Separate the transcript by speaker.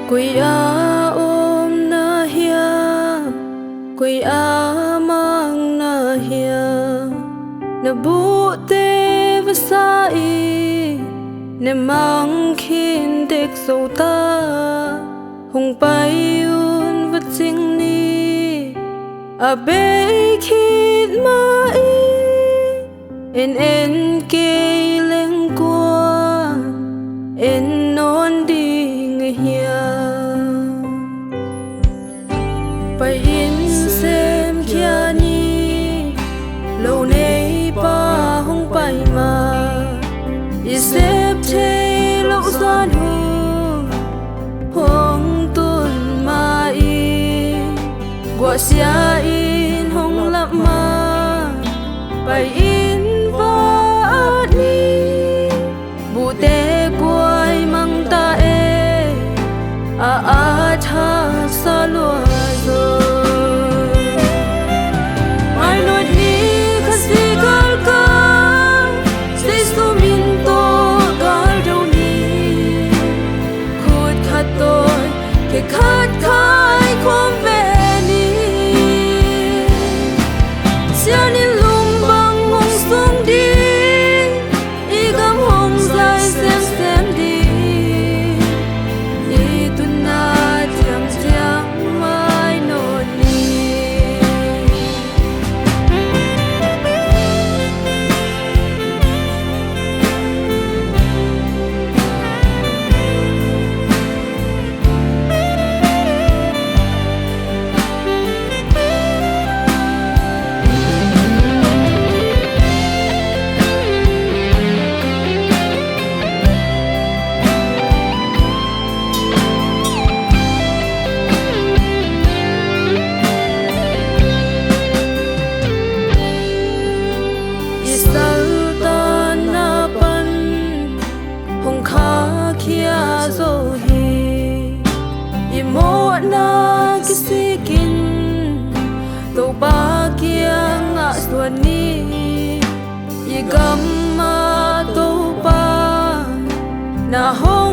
Speaker 1: Quỳ a ôm na hia, quỳ a mang na hia, na bu te vasai, na mang khin tek so ta, hong pai un vat sing ni, a be khit mai, en ke leng qua, en non đi người hia. Pai in xem kia ni lâu nay pa hong pai ma i xếp thế lâu gian hu hong tuần ma i gua xia in hong lap ma pai in va ni bu te quay mang ta e a tha sa lua khát khái khoang về ni xa nên lung băng ngông xuống đi y gam hồng dài xem đi y tu na chẳng chẳng mai nôn ni na kisikin to ba kia nga swani igam ma to pa na ho